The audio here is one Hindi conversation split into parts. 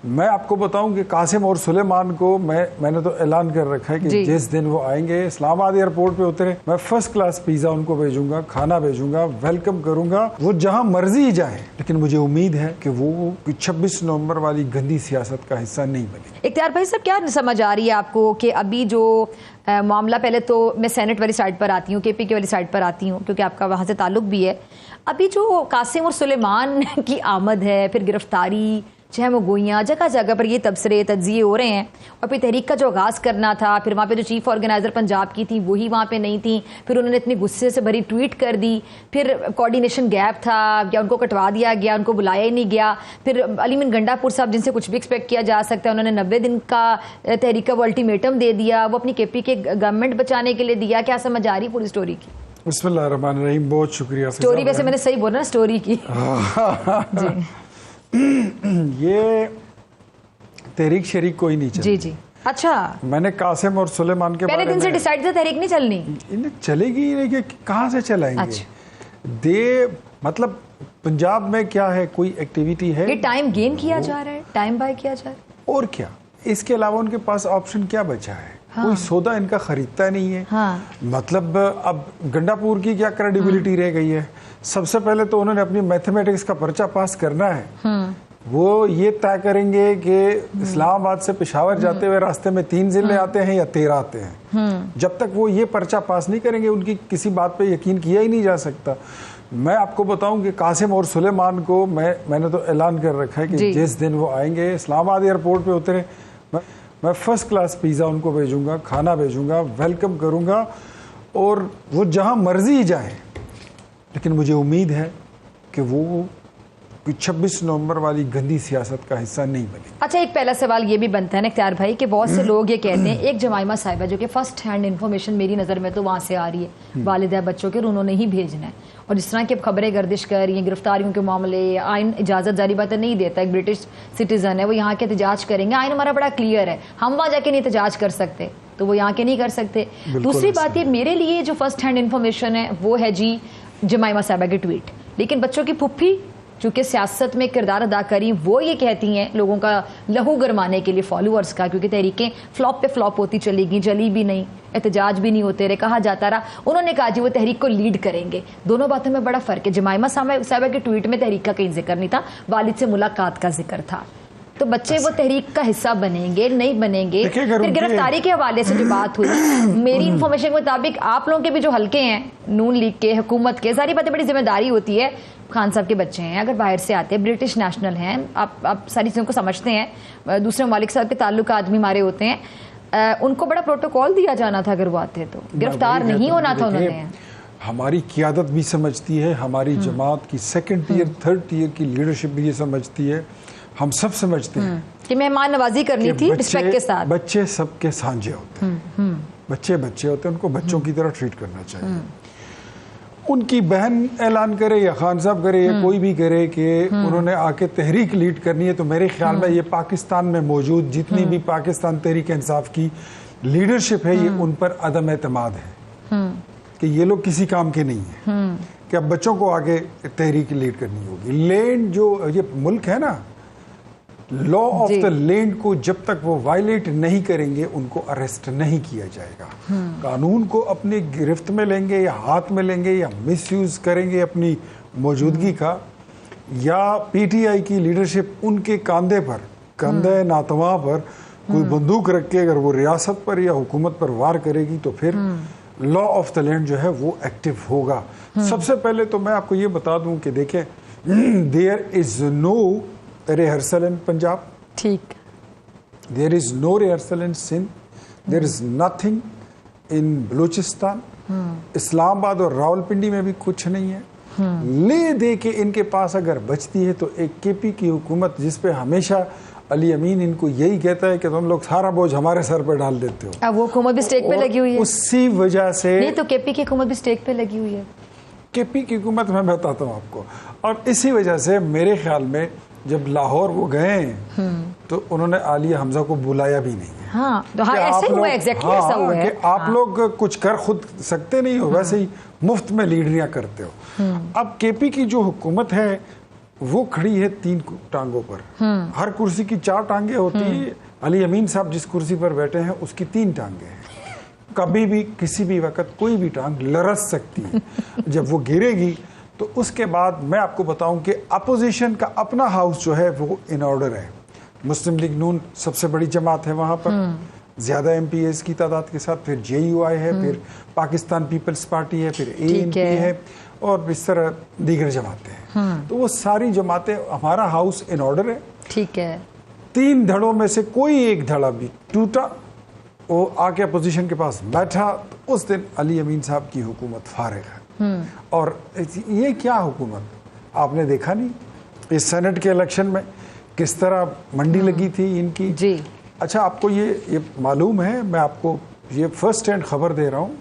मैं आपको बताऊं कि कासिम और सुलेमान को मैंने तो ऐलान कर रखा है कि जिस दिन वो आएंगे इस्लामाबाद एयरपोर्ट पे उतरे, मैं फर्स्ट क्लास पिज्जा उनको भेजूंगा, खाना भेजूंगा, वेलकम करूंगा, वो जहां मर्जी जाए। लेकिन मुझे उम्मीद है कि वो 26 नवंबर वाली गंदी सियासत का हिस्सा नहीं बने। इख्तियार भाई साहब, क्या समझ आ रही है आपको कि अभी जो मामला, पहले तो मैं सेनेट वाली साइड पर आती हूँ, KPK वाली साइड पर आती हूँ क्योंकि आपका वहाँ से ताल्लुक भी है। अभी जो कासिम और सुलेमान की आमद है, फिर गिरफ्तारी, चहम गोइयाँ, जगह जगह पर ये तबसरे तज्जिए हो रहे हैं, और फिर तहरीक का जो आगाज़ करना था, फिर वहाँ पे जो चीफ ऑर्गेनाइज़र पंजाब की थी वही वहाँ पे नहीं थी, फिर उन्होंने इतनी गुस्से से भरी ट्वीट कर दी, फिर कोऑर्डिनेशन गैप था या उनको कटवा दिया गया, उनको बुलाया ही नहीं गया, फिर अलीमीन गंडापुर साहब जिनसे कुछ भी एक्सपेक्ट किया जा सकता है, उन्होंने 90 दिन का तहरीक का वो अल्टीमेटम दे दिया, वो अपनी KPK गवर्नमेंट बचाने के लिए दिया। क्या समझ आ रही पूरी स्टोरी की? बिस्मिल्लाहिर्रहमानिर्रहीम, बहुत शुक्रिया। स्टोरी वैसे मैंने सही बोला ना, स्टोरी की। ये तहरीक शरीक कोई नहीं चली। जी। अच्छा, मैंने कासिम और सुलेमान के पहले दिन से डिसाइड था तहरीक नहीं चलनी, इन्हें चलेगी ही नहीं कि कहाँ से चलाएंगे। अच्छा। मतलब पंजाब में क्या है, कोई एक्टिविटी है, ये टाइम गेन किया जा रहा है, टाइम बाय किया जा रहा है, और क्या इसके अलावा उनके पास ऑप्शन क्या बचा है? हाँ। कोई सौदा इनका खरीदता नहीं है। हाँ। मतलब अब गंडापुर की क्या क्रेडिबिलिटी रह गई है? सबसे पहले तो उन्होंने अपनी मैथमेटिक्स का पर्चा पास करना है। वो ये तय करेंगे कि इस्लामाबाद से पेशावर जाते हुए रास्ते में 3 जिले आते हैं या 13 आते हैं। जब तक वो ये पर्चा पास नहीं करेंगे उनकी किसी बात पे यकीन किया ही नहीं जा सकता। मैं आपको बताऊं कि कासिम और सुलेमान को मैंने तो ऐलान कर रखा है कि जिस दिन वो आएंगे इस्लामाबाद एयरपोर्ट पे उतरे, मैं फर्स्ट क्लास पिज्जा उनको भेजूंगा, खाना भेजूंगा, वेलकम करूंगा, और वो जहां मर्जी जाए। लेकिन मुझे उम्मीद है कि वो 26 नवंबर वाली गंदी सियासत का हिस्सा नहीं बने। अच्छा, एक पहला सवाल ये भी बनता है ना इख्तियार भाई कि बहुत से लोग ये कहते हैं, एक जमाइमा साहिबा जो कि फर्स्ट हैंड इन्फॉर्मेशन मेरी नज़र में तो वहाँ से आ रही है, वालिदा बच्चों के, और उन्होंने ही भेजना है, और जिस तरह की खबरें गर्दिश कर रही हैं, गिरफ्तारियों के मामले, आइन इजाज़त जारी बात नहीं देता, एक ब्रिटिश सिटीज़न है, वो यहाँ के एहतजाज करेंगे, आइन हमारा बड़ा क्लियर है, हम वहाँ जाके नहीं एहतजाज कर सकते, तो वो यहाँ के नहीं कर सकते। दूसरी बात ये, मेरे लिए जो फर्स्ट हैंड इन्फॉर्मेशन है वो है जी जमाइमा साहिबा की ट्वीट, लेकिन बच्चों की फुफ्फी चूँकि सियासत में किरदार अदा करी, वो ये कहती हैं लोगों का लहू गरमाने के लिए, फॉलोअर्स का, क्योंकि तहरीकें फ्लॉप पे फ्लॉप होती चली गई, जली भी नहीं, एहतजाज भी नहीं होते रहे, कहा जाता रहा, उन्होंने कहा जी वो तहरीक को लीड करेंगे। दोनों बातों में बड़ा फ़र्क है। जमाइमा साहिबा के ट्वीट में तहरीक का कहीं जिक्र नहीं था, वालिद से मुलाकात का जिक्र था। तो बच्चे वो तहरीक का हिस्सा बनेंगे नहीं बनेंगे? फिर गिरफ्तारी के हवाले से जो बात हुई, मेरी इन्फॉर्मेशन के मुताबिक आप लोगों के भी जो हल्के हैं, नून लीग के, हुकूमत के, सारी बातें, बड़ी जिम्मेदारी होती है। खान साहब के बच्चे हैं, अगर बाहर से आते हैं, ब्रिटिश नेशनल हैं, आप सारी चीज़ों को समझते हैं, दूसरे ममालिक साहब के ताल्लुक आदमी हमारे होते हैं, उनको बड़ा प्रोटोकॉल दिया जाना था अगर वो आते तो, गिरफ्तार नहीं होना था उन्होंने। हमारी क़ियादत भी समझती है, हमारी जमात की 2nd टियर 3rd टियर की लीडरशिप भी ये समझती है, हम सब समझते हैं कि मेहमान नवाजी करनी थी रिस्पेक्ट के साथ। बच्चे सबके सांझे होते हैं, बच्चे होते हैं, उनको बच्चों की तरह ट्रीट करना चाहिए। उनकी बहन ऐलान करे या खान साहब करे या कोई भी करे कि उन्होंने आके तहरीक लीड करनी है, तो मेरे ख्याल में ये पाकिस्तान में मौजूद जितनी भी पाकिस्तान तहरीक इंसाफ की लीडरशिप है, ये उन पर अदम एतमाद है कि ये लोग किसी काम के नहीं है, कि अब बच्चों को आगे तहरीक लीड करनी होगी। लैंड जो ये मुल्क है ना, लॉ ऑफ द लैंड को जब तक वो वायलेट नहीं करेंगे उनको अरेस्ट नहीं किया जाएगा। कानून को अपनी गिरफ्त में लेंगे या हाथ में लेंगे या मिसयूज करेंगे अपनी मौजूदगी का, या PTI की लीडरशिप उनके कंधे नातवा पर कोई बंदूक रख के अगर वो रियासत पर या हुकूमत पर वार करेगी तो फिर लॉ ऑफ द लैंड जो है वो एक्टिव होगा। सबसे पहले तो मैं आपको ये बता दूं कि देखें, there is no rehearsal in Punjab. ठीक. There is no rehearsal in Sindh. There is nothing in Balochistan. Islamabad और रावलपिंडी में भी कुछ नहीं है। ले दे के इनके पास अगर बचती है तो एक KP की हुकूमत, जिस पे हमेशा अली अमीन इनको यही कहता है कि तुम लोग सारा बोझ हमारे सर पे डाल देते हो। अब वो हुकूमत भी स्टेक पे लगी हुई है, उसी वजह से नहीं तो KP की हुकूमत भी स्टेक पे लगी हुई है। KP की हुकूमत मैं बताता हूँ आपको, और इसी वजह से मेरे ख्याल में जब लाहौर वो गए तो उन्होंने आलिया हमजा को बुलाया भी नहीं है। हाँ, तो हाँ, ऐसे हुआ, एग्जैक्टली ऐसा हुआ है। आप लोग कुछ कर खुद सकते नहीं हो, वैसे ही मुफ्त में लीडरियां करते हो। अब KP की जो हुकूमत है वो खड़ी है 3 टांगों पर। हर कुर्सी की 4 टांगे होती है। अली अमीन साहब जिस कुर्सी पर बैठे हैं उसकी 3 टांगे हैं। कभी भी किसी भी वक्त कोई भी टांग लरस सकती है। जब वो गिरेगी तो उसके बाद मैं आपको बताऊं कि अपोजिशन का अपना हाउस जो है वो इन ऑर्डर है। मुस्लिम लीग नून सबसे बड़ी जमात है वहां पर, ज्यादा एमपीएस की तादाद के साथ, फिर जेयूआई है, फिर पाकिस्तान पीपल्स पार्टी है, फिर एएनपी है और इस तरह दीगर जमातें हैं। तो वो सारी जमातें, हमारा हाउस इन ऑर्डर है। ठीक है। 3 धड़ों में से कोई एक धड़ा भी टूटा, वो आके अपोजिशन के पास बैठा, तो उस दिन अली अमीन साहब की हुकूमत फारिग है। और ये क्या हुकूमत, आपने देखा नहीं इस सेनेट के इलेक्शन में किस तरह मंडी लगी थी इनकी जी। अच्छा, आपको ये मालूम है, मैं आपको ये फर्स्ट हैंड खबर दे रहा हूँ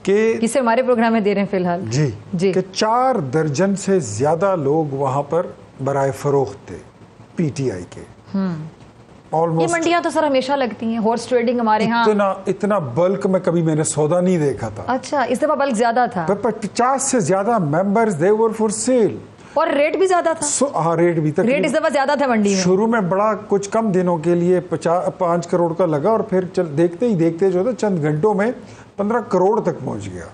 कि किसे हमारे प्रोग्राम में दे रहे हैं फिलहाल जी कि 4 दर्जन से ज्यादा लोग वहां पर बराए फरोख्त थे पीटीआई के। ये मंडियां तो सर हमेशा लगती हैं, हॉर्स ट्रेडिंग हमारे यहाँ। इतना बल्क में कभी मैंने सौदा नहीं देखा था। अच्छा, इस दफा बल्क ज्यादा था। 50 से ज्यादा members they were for sale और रेट भी ज्यादा था। हाँ, रेट भी रेट इस दफा ज्यादा था मंडी में। शुरू में बड़ा कुछ कम दिनों के लिए 5 करोड़ का लगा और फिर देखते ही देखते जो था चंद घंटों में 15 करोड़ तक पहुंच गया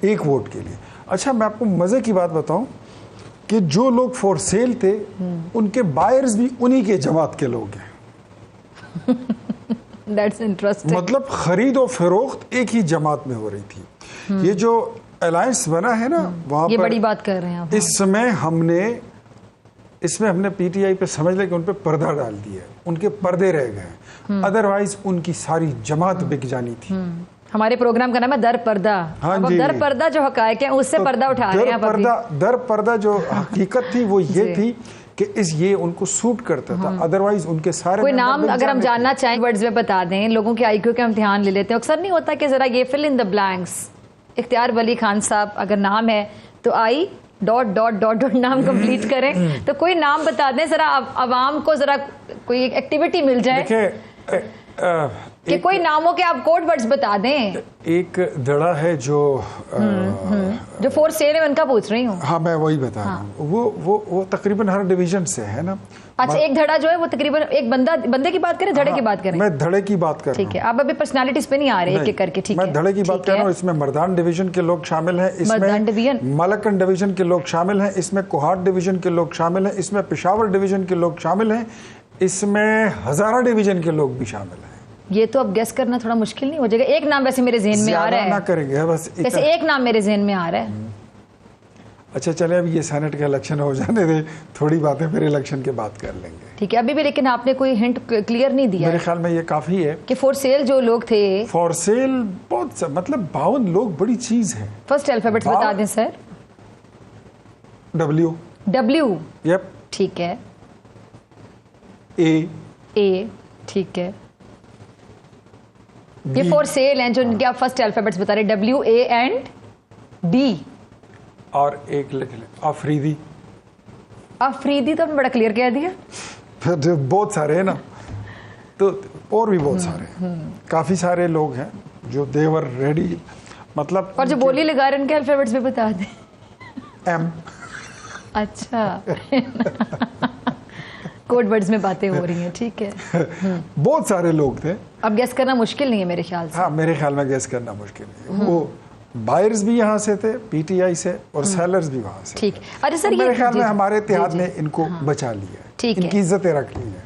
एक वोट के लिए। अच्छा, मैं आपको मजे की बात बताऊं कि जो लोग फॉर सेल थे उनके बायर्स भी उन्हीं के जमात के लोग हैं। That's interesting. मतलब खरीद और फरोख्त एक ही जमात में हो रही थी। ये जो अलायंस बना है ना वहां ये पर, बड़ी बात कर रहे हैं आप। इसमें हमने पीटीआई पे समझ लिया कि उन पे पर्दा डाल दिया, उनके पर्दे रह गए, अदरवाइज उनकी सारी जमात बिक जानी थी। हमारे प्रोग्राम का नाम है दर पर्दा। हाँ अब दर पर्दा जो हकायक है उससे पर्दा उठा रहे हैं। दर पर्दा जो हकीकत थी वो ये थी कि ये उनको सूट करता था, अदरवाइज उनके सारे। कोई नाम अगर हम जानना चाहें वर्ड्स में बता दें, लोगों के आईक्यू का इम्तिहान ले लेते हैं। अक्सर नहीं होता कि जरा ये फिल इन द ब्लैंक्स। इख्तियार वली खान साहब अगर नाम है तो ..... नाम कंप्लीट करें। तो कोई नाम बता दें जरा, अवाम को जरा कोई एक्टिविटी मिल जाए कि कोई नामों के आप कोड वर्ड्स बता दें। एक धड़ा है जो जो फॉर सेल है, उनका पूछ रही हूँ। हाँ, मैं वही बता रहा हूँ। वो तकरीबन हर डिवीजन से है ना। अच्छा, एक धड़ा जो है वो तकरीबन एक बंदे की बात करें, धड़े की बात करें? मैं धड़े की बात कर रहा हूँ। ठीक है, आप अभी पर्सनालिटीज पे नहीं आ रहे एक-एक करके। ठीक है, मैं धड़े की बात कर रहा हूँ। इसमें मर्दान डिवीजन के लोग शामिल हैं, इसमें मलकन डिवीजन के लोग शामिल हैं, इसमें कोहाट डिवीजन के लोग शामिल हैं, इसमें पेशावर डिवीजन के लोग शामिल हैं, इसमें हजारा डिवीजन के लोग भी शामिल हैं। ये तो अब गेस करना थोड़ा मुश्किल नहीं हो जाएगा? एक नाम वैसे मेरे जहन में आ रहा है। ना करेंगे बस, वैसे एक नाम मेरे जहन में आ रहा है। अच्छा, चले अब ये सेनेट का इलेक्शन हो जाने दे, थोड़ी बातें फिर इलेक्शन के बाद कर लेंगे। ठीक है, अभी भी लेकिन आपने कोई हिंट क्लियर नहीं दिया। मेरे ख्याल में ये काफी है कि फॉर सेल जो लोग थे। फॉर सेल बहुत मतलब 52 लोग बड़ी चीज है। फर्स्ट अल्फाबेट्स बता दें सर। W। यप। ठीक है। A। ठीक है। ये फॉर सेल हैं जो इनके आप फर्स्ट अल्फाबेट्स बता रहे, W, A एंड D। और एक लिख ले, अफरीदी। अफरीदी तो बड़ा क्लियर कह दिया। फिर बहुत सारे हैं ना, तो और भी बहुत सारे काफी सारे लोग हैं जो देवर रेडी, मतलब। और जो बोली लगा रहे हैं उनके अल्फाबेट्स भी बता दें। M। अच्छा। कोड वर्ड्स में बातें हो रही हैं। ठीक है। बहुत सारे लोग थे। अब गेस करना मुश्किल नहीं है मेरे ख्याल से। हाँ, मेरे ख्याल में गेस करना मुश्किल नहीं है। वो बायर्स भी यहाँ से थे पीटीआई से और सेलर्स भी वहाँ से। ठीक। अरे सर, मेरे ख्याल में हमारे इत्तेहाद ने इनको बचा लिया है। ठीक है, इनकी इज्जतें रख ली है।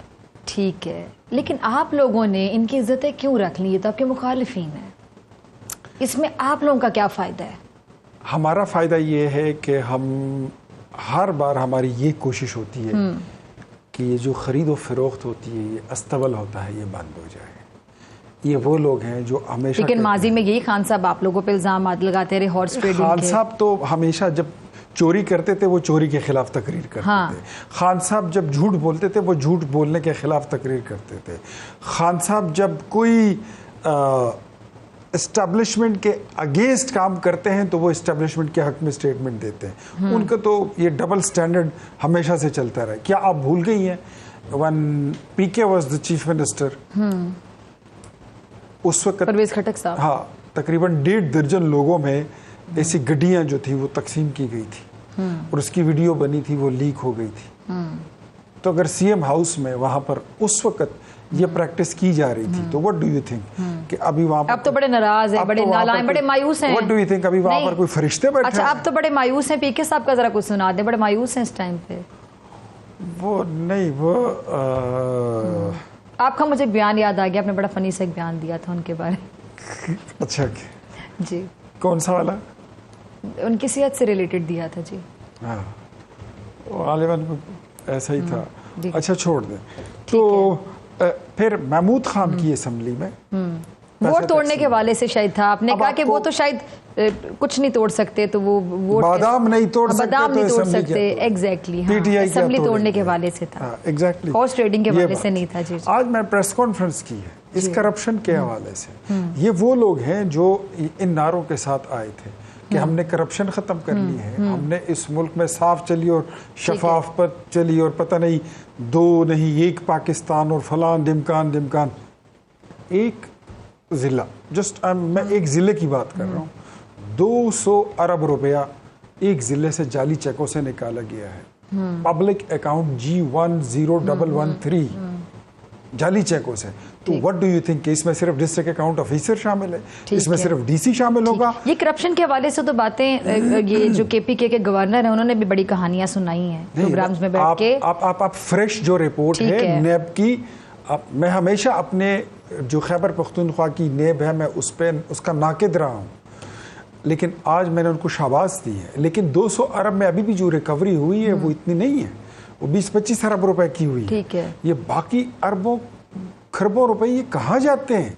ठीक है, लेकिन आप लोगों ने इनकी इज्जतें क्यों रख ली? तो आपके मुखालिफिन है, इसमें आप लोगों का क्या फायदा है? हमारा फायदा ये है कि हम हर बार, हमारी ये कोशिश होती है कि ये जो खरीद और फरोख्त होती है, ये अस्तबल होता है, ये बंद हो जाए। ये वो लोग हैं जो हमेशा, लेकिन माजी में यही खान साहब आप लोगों पे इल्जाम लगाते रहे हॉर्स ट्रेडिंग के। खान साहब तो हमेशा जब चोरी करते थे वो चोरी के खिलाफ तकरीर करते थे। खान साहब जब झूठ बोलते थे वो झूठ बोलने के खिलाफ तकरीर करते थे। खान साहब जब कोई एस्टेब्लिशमेंट के अगेंस्ट काम करते हैं तो वो एस्टेब्लिशमेंट के हक में स्टेटमेंट देते हैं। उनका तो ये डबल स्टैंडर्ड हमेशा से चलता रहा। क्या आप भूल गई हैं when PK was the chief minister, उस वक्त परवेज खटक साहब, हाँ, तकरीबन 1.5 दर्जन लोगों में ऐसी गड्डियां जो थी वो तकसीम की गई थी। और उसकी वीडियो बनी थी, वो लीक हो गई थी। तो अगर सीएम हाउस में वहां पर उस वक्त ये प्रैक्टिस की जा रही थी, तो व्हाट डू यू थिंक कि अभी वहां पर अब तो बड़े नाराज है, बड़े नालायक, बड़े मायूस हैं। व्हाट डू यू थिंक अभी वहां पर कोई फरिश्ते बैठे अच्छा, अब तो बड़े मायूस हैं। पीके साहब का जरा कुछ सुना दे, बड़े मायूस हैं इस टाइम पे। वो नहीं, वो आपका मुझे एक बयान याद आ गया, आपने बड़ा फनी सा एक बयान दिया था उनके बारे में। अच्छा जी, कौन सा वाला? उनकी सेहत से रिलेटेड दिया था जी। हाँ, वो गालिबन ऐसा ही था। अच्छा, छोड़ दें। तो फिर महमूद खान की असेंबली में वोट तोड़ने के हवाले से शायद था, आपने कहा कि वो तो शायद कुछ नहीं तोड़ सकते, तो वो वोट बादाम नहीं तोड़ सकते, बादाम नहीं तो तोड़ सकते। एग्जैक्टली, असेंबली तोड़ने के हवाले से था। एग्जैक्टली, हॉर्स ट्रेडिंग के हवाले से नहीं था। जी, आज मैं प्रेस कॉन्फ्रेंस की है इस करप्शन के हवाले से। ये वो लोग हैं जो इन नारों के साथ आए थे कि हमने करप्शन खत्म करनी है, हमने इस मुल्क में साफ चली और शफाफ पर चली और पता नहीं दो नहीं एक पाकिस्तान और फलान ढिमकान। एक जिला, जस्ट मैं एक जिले की बात कर रहा हूँ, 200 अरब रुपया एक जिले से जाली चेकों से निकाला गया है। पब्लिक अकाउंट G10113 जाली चेकों से। तो व्हाट डू यू थिंक, इसमें सिर्फ डिस्ट्रिक्ट अकाउंट ऑफिसर शामिल है, इसमें सिर्फ डीसी शामिल होगा? ये करप्शन के हवाले से तो बातें ये जो केपीके के गवर्नर हैं उन्होंने भी बड़ी कहानियां सुनाई हैं प्रोग्राम्स में बैठ के। आप फ्रेश जो रिपोर्ट है नेब की, मैं हमेशा अपने जो खैबर पख्तूनख्वा की नेब है, मैं उस पे उसका नाकिद रहा हूँ, लेकिन आज मैंने उनको शाबाश दी है। लेकिन 200 अरब में अभी भी जो रिकवरी हुई है वो इतनी नहीं है, वो 20-25 अरब रुपए की हुई है। ठीक है, ये बाकी अरबों खरबों रुपए ये कहाँ जाते हैं?